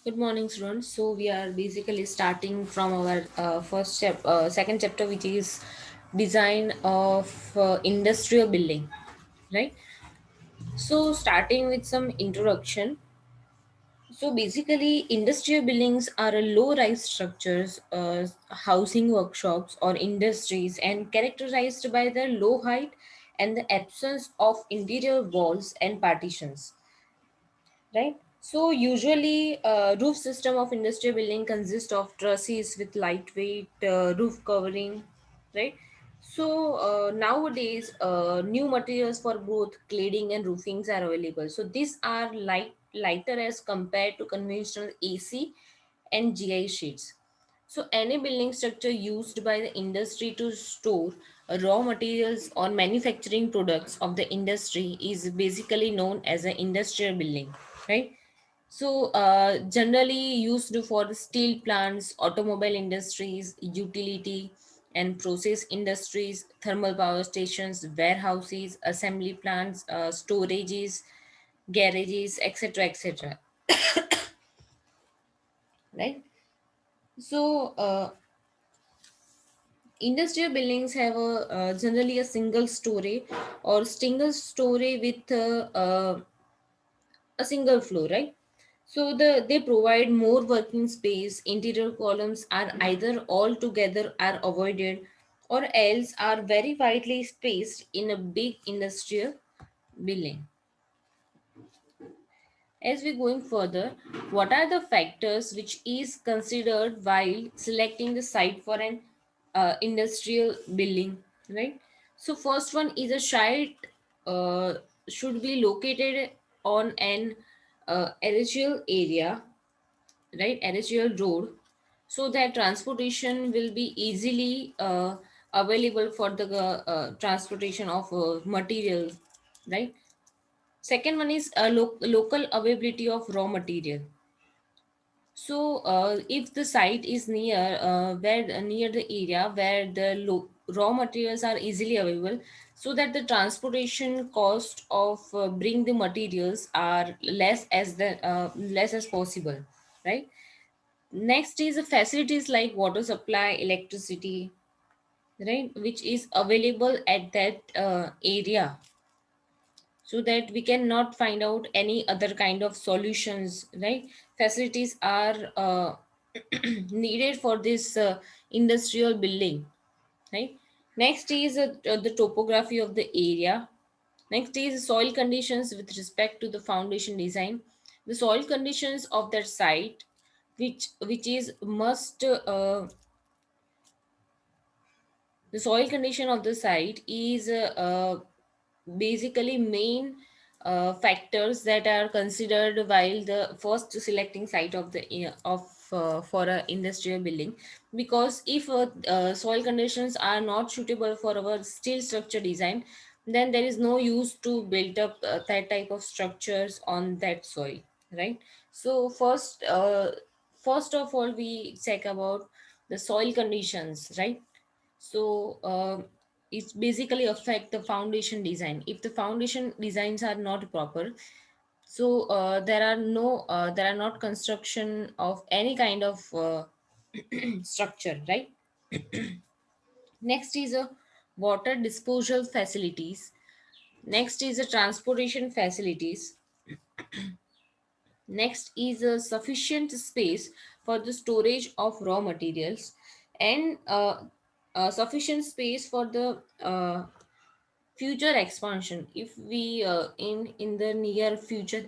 Good morning, students. So we are basically starting from our second chapter, which is design of industrial building, right? So starting with some introduction. So basically, industrial buildings are a low-rise structures, housing workshops or industries, and characterized by their low height and the absence of interior walls and partitions, right? So usually, roof system of industrial building consists of trusses with lightweight roof covering, right? So nowadays, new materials for both cladding and roofings are available. So these are lighter as compared to conventional AC and GI sheets. So any building structure used by the industry to store raw materials or manufacturing products of the industry is basically known as an industrial building, right? So, generally used for the steel plants, automobile industries, utility and process industries, thermal power stations, warehouses, assembly plants, storages, garages, etc., etc. Right? So, industrial buildings have generally a single story or single story with a single floor, right? So they provide more working space. Interior columns are either all together are avoided or else are very widely spaced in a big industrial building. As we going further, what are the factors which is considered while selecting the site for an industrial building, right? So first one is a site uh, should be located on an aerial area, right, aerial road, so that transportation will be easily available for the transportation of materials, right. Second one is local availability of raw material. So if the site is near the area where the raw materials are easily available, so that the transportation cost of bring the materials are less as possible, right. Next is the facilities like water supply, electricity, right, which is available at that area, so that we cannot find out any other kind of solutions, right. Facilities are needed for this industrial building, right. Next is the topography of the area. Next is soil conditions with respect to the foundation design. The soil conditions of that site, which is must the soil condition of the site is basically main factors that are considered while the first selecting site of the of for a industrial building. Because if soil conditions are not suitable for our steel structure design, then there is no use to build up that type of structures on that soil, right. So first of all we check about the soil conditions, right. So it's basically affect the foundation design. If the foundation designs are not proper, so there are not construction of any kind of structure, right. Next is a water disposal facilities. Next is a transportation facilities. Next is a sufficient space for the storage of raw materials, and sufficient space for the future expansion. If we in the near future,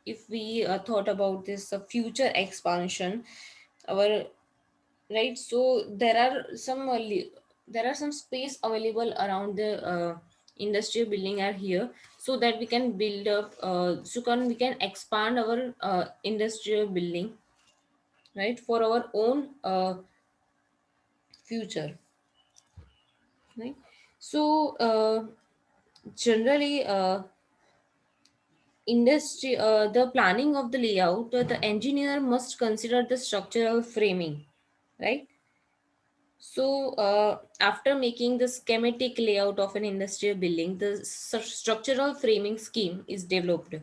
if we thought about this future expansion, our right. So there are some space available around the industrial building are here, so that we can build up we can expand our industrial building, right, for our own future, right. So generally industry the planning of the layout, the engineer must consider the structural framing, right. So after making the schematic layout of an industrial building, the structural framing scheme is developed,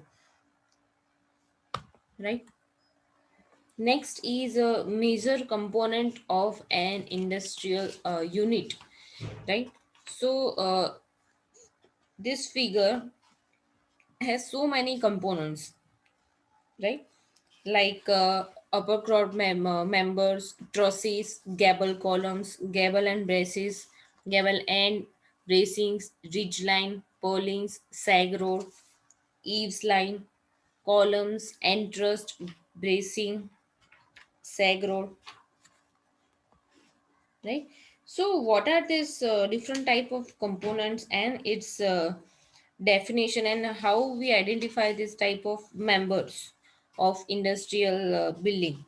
right. Next is a major component of an industrial unit, right? So this figure has so many components, right? Like upper crowd members, trusses, gable columns, gable and braces, gable and bracings, ridge line, purlins, sag road, eaves line, columns, entrust, bracing, sag road, right? So what are these different type of components and its definition, and how we identify this type of members of industrial building,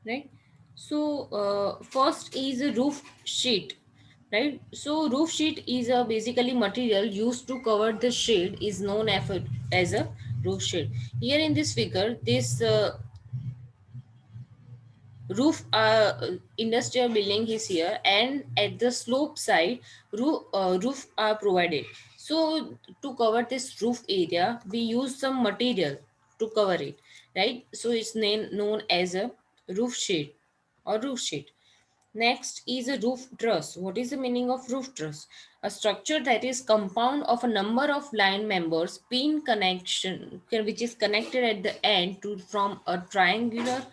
right? So first is a roof sheet, right? So roof sheet is a basically material used to cover the shade is known as a roof sheet. Here in this figure, this roof industrial building is here, and at the slope side roof are provided. So to cover this roof area we use some material to cover it, right? So it's known as a roof sheet or roof sheet. Next is a roof truss. What is the meaning of roof truss? A structure that is compound of a number of line members pin connection which is connected at the end to from a triangular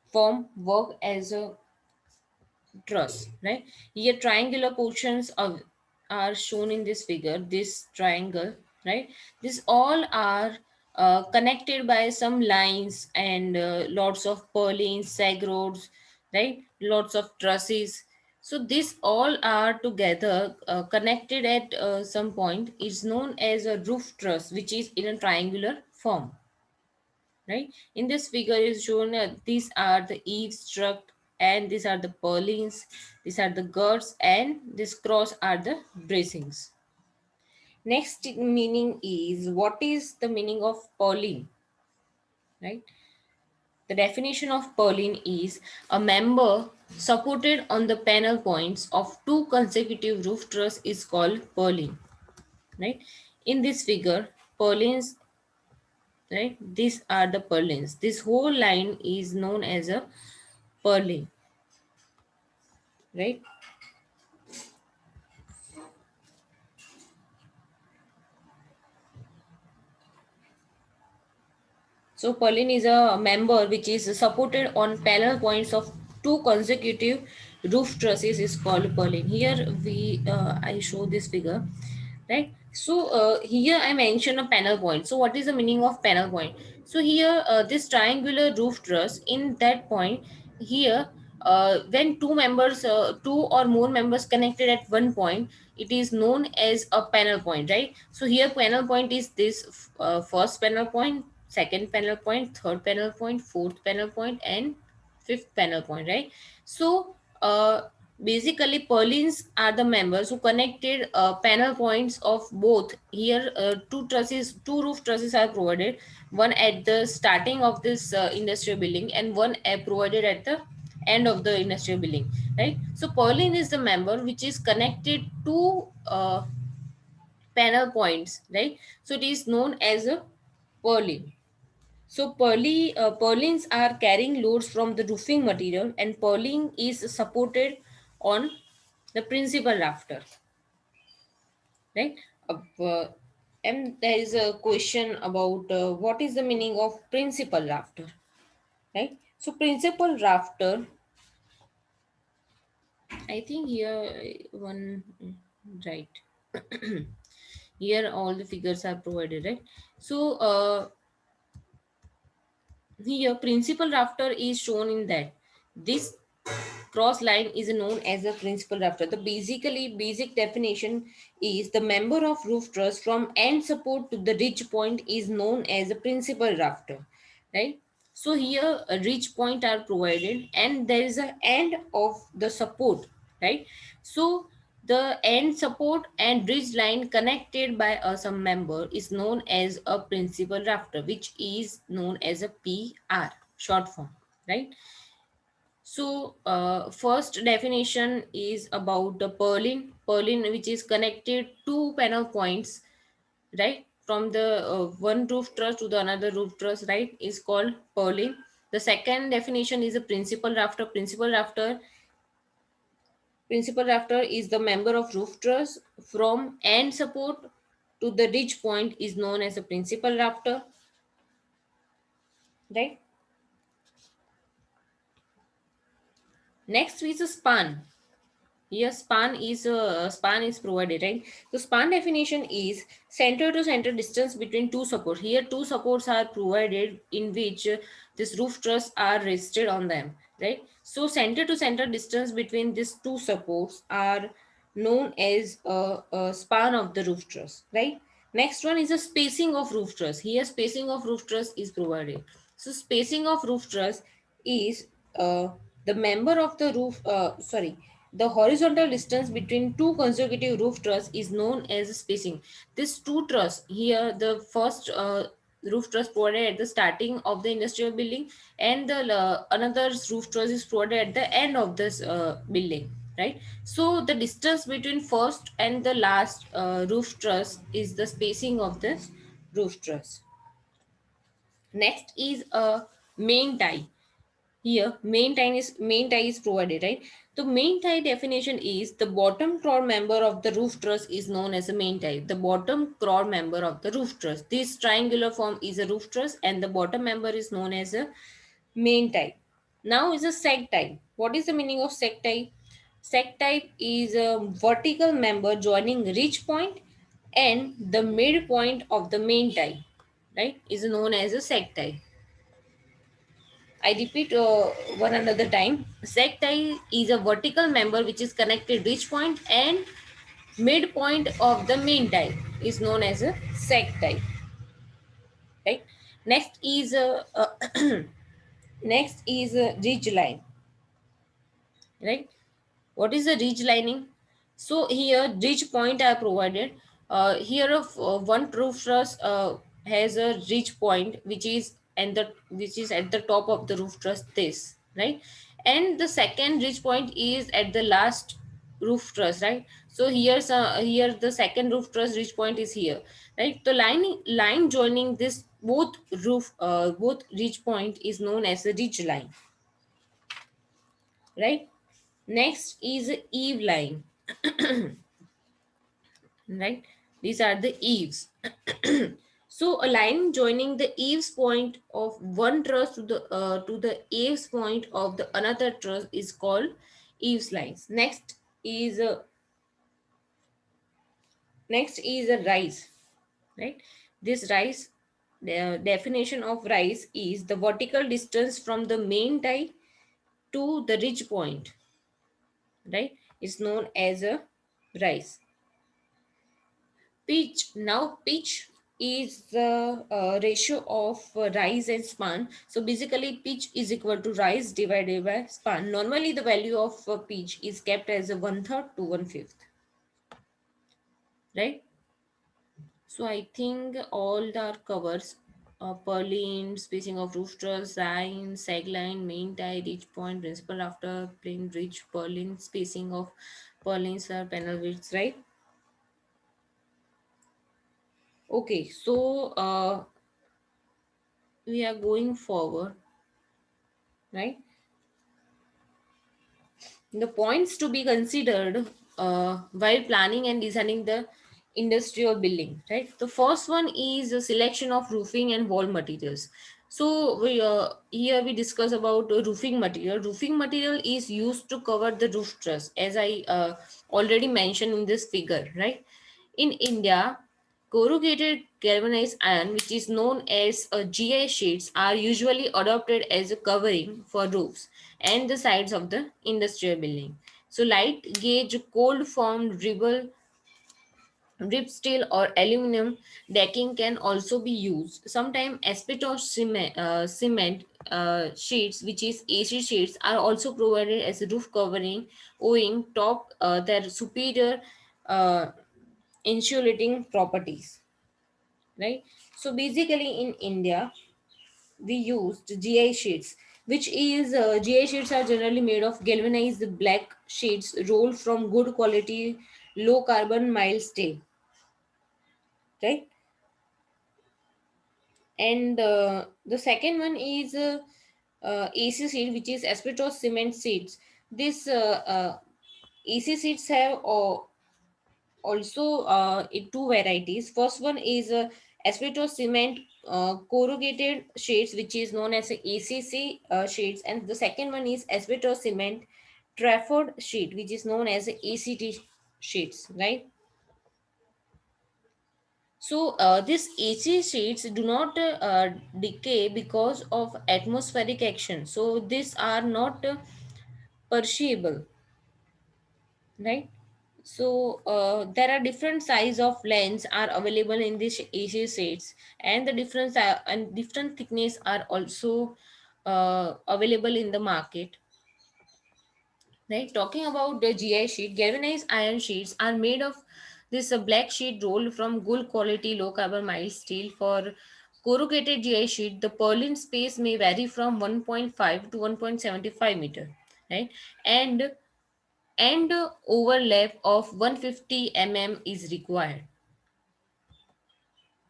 form work as a truss, right? Here triangular portions are shown in this figure, this triangle, right? This all are connected by some lines and lots of purlins, sag roads, right? Lots of trusses. So this all are together connected at some point is known as a roof truss, which is in a triangular form, right? In this figure is shown these are the eaves struct, and these are the purlins, these are the girts, and this cross are the bracings. Next meaning is, what is the meaning of purlin, right? The definition of purlin is a member supported on the panel points of two consecutive roof truss is called purlin, right? In this figure, purlins, right? These are the purlins. This whole line is known as a purlin, right? So purlin is a member which is supported on panel points of two consecutive roof trusses is called purlin. Here I show this figure, right? So here I mention a panel point. So what is the meaning of panel point? So here this triangular roof truss in that point here, when two or more members connected at one point, it is known as a panel point, right? So here panel point is this first panel point, second panel point, third panel point, fourth panel point, and fifth panel point, right? So basically purlins are the members who connected panel points of both. Here two roof trusses are provided, one at the starting of this industrial building and one provided at the end of the industrial building, right? So purlin is the member which is connected to panel points, right? So it is known as a purlin. So purlins are carrying loads from the roofing material, and purlin is supported on the principal rafter, right? And there is a question about what is the meaning of principal rafter, right? So principal rafter, I think here one, right. Here all the figures are provided, right? So here principal rafter is shown in that this cross line is known as a principal rafter. The basic definition is the member of roof truss from end support to the ridge point is known as a principal rafter, right? So here a ridge point are provided and there is a end of the support, right? So the end support and ridge line connected by some member is known as a principal rafter, which is known as a PR short form, right? So, first definition is about the purlin, which is connected to panel points, right, from the one roof truss to the another roof truss, right, is called purlin. The second definition is a principal rafter. Principal rafter is the member of roof truss from end support to the ridge point is known as a principal rafter, right? Next is a span. Here span is provided, right? So span definition is center to center distance between two supports. Here two supports are provided in which this roof truss are rested on them, right? So center to center distance between these two supports are known as a span of the roof truss, right? Next one is a spacing of roof truss. Here spacing of roof truss is provided. So spacing of roof truss is the member of the the horizontal distance between two consecutive roof truss is known as spacing. This two truss here, the first roof truss provided at the starting of the industrial building, and the another roof truss is provided at the end of this building, right? So the distance between first and the last roof truss is the spacing of this roof truss. Next is a main tie. Here main tie is provided, right? The main tie definition is the bottom core member of the roof truss is known as a main tie. The bottom core member of the roof truss, this triangular form is a roof truss, and the bottom member is known as a main tie. Now is a seg tie. What is the meaning of seg tie? Seg tie is a vertical member joining ridge point and the midpoint of the main tie, right, is known as a seg tie. I repeat one another time. Seg tie is a vertical member which is connected ridge point and midpoint of the main tie is known as a seg tie. Right. Next is next is a ridge line. Right. What is the ridge lining? So here ridge point are provided. Here of one roof truss has a ridge point which is at the top of the roof truss, this, right? And the second ridge point is at the last roof truss, right? So here the second roof truss ridge point is here, right? The line joining this both ridge point is known as a ridge line, right? Next is eave line, right? These are the eaves. So a line joining the eaves point of one truss to the eaves point of the another truss is called eaves lines. Next is a rise, right? This rise, the definition of rise is the vertical distance from the main tie to the ridge point, right? It's known as a rise. Pitch. Now pitch is the ratio of rise and span. So basically pitch is equal to rise divided by span. Normally the value of pitch is kept as a 1/3 to 1/5, right? So I think all that covers purlin, spacing of roof truss, line, sag line, main tie, ridge point, principal after plane ridge, purlin, spacing of purlins are panel widths, right? Okay, so we are going forward, right? The points to be considered while planning and designing the industrial building, right? The first one is a selection of roofing and wall materials. So we here we discuss about roofing material. Roofing material is used to cover the roof truss, as I already mentioned in this figure, right? In India, corrugated galvanized iron, which is known as GI sheets, are usually adopted as a covering for roofs and the sides of the industrial building. So, light gauge cold formed rib steel or aluminum decking can also be used. Sometimes asbestos cement sheets, which is AC sheets, are also provided as a roof covering, owing top their superior uh, insulating properties, right? So basically in India we used GI sheets, which is GI sheets are generally made of galvanized black sheets rolled from good quality low carbon mild steel, right? And the second one is AC seed, which is asbestos cement seeds. This AC seeds have also two varieties. First one is asbestos cement corrugated shades, which is known as ACC shades, and the second one is asbestos cement Trafford sheet, which is known as ACT sheets, right? So these AC sheets do not decay because of atmospheric action. So these are not perishable, right? So there are different size of lens are available in these AC sheets, and the different and different thickness are also available in the market. Right, talking about the GI sheet, galvanized iron sheets are made of this black sheet rolled from good quality low carbon mild steel. For corrugated GI sheet, the purlin space may vary from 1.5 to 1.75 meter, right? And overlap of 150 mm is required.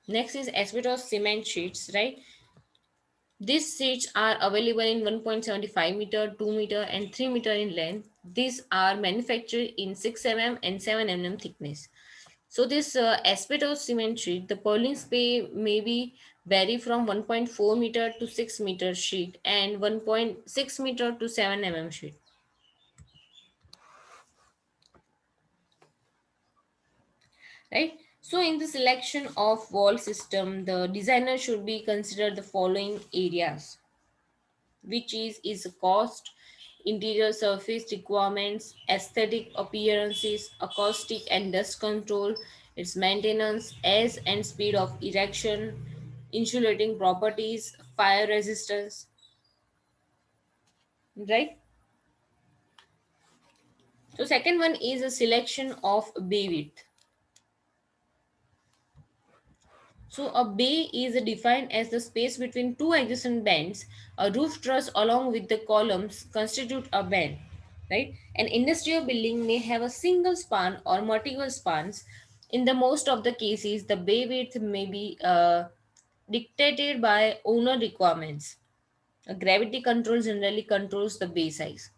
Next is asbestos cement sheets, right? These sheets are available in 1.75 meter, 2 meter, and 3 meter in length. These are manufactured in 6 mm and 7 mm thickness. So this asbestos cement sheet, the purlin space may be vary from 1.4 meter to 6 meter sheet and 1.6 meter to 7 mm sheet. Right. So in the selection of wall system, the designer should be considered the following areas, which is cost, interior surface requirements, aesthetic appearances, acoustic and dust control, its maintenance, as and speed of erection, insulating properties, fire resistance, right? So second one is a selection of bay width. So a bay is defined as the space between two adjacent bands. A roof truss along with the columns constitute a band, right? An industrial building may have a single span or multiple spans. In the most of the cases, the bay width may be dictated by owner requirements. Gravity control generally controls the bay size.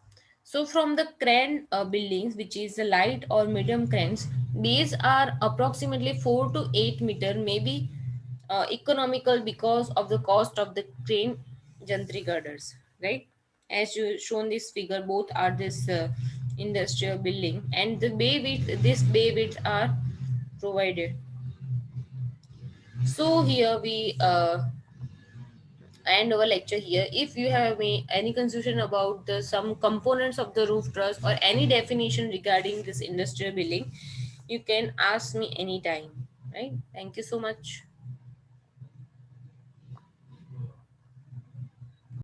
So from the crane buildings, which is the light or medium cranes, bays are approximately 4 to 8 meter, maybe economical because of the cost of the crane gantry girders, right? As you shown this figure, both are this industrial building, and the bay width, this bay width are provided. So here we end our lecture here. If you have any confusion about the some components of the roof truss or any definition regarding this industrial building, you can ask me anytime. Right? Thank you so much.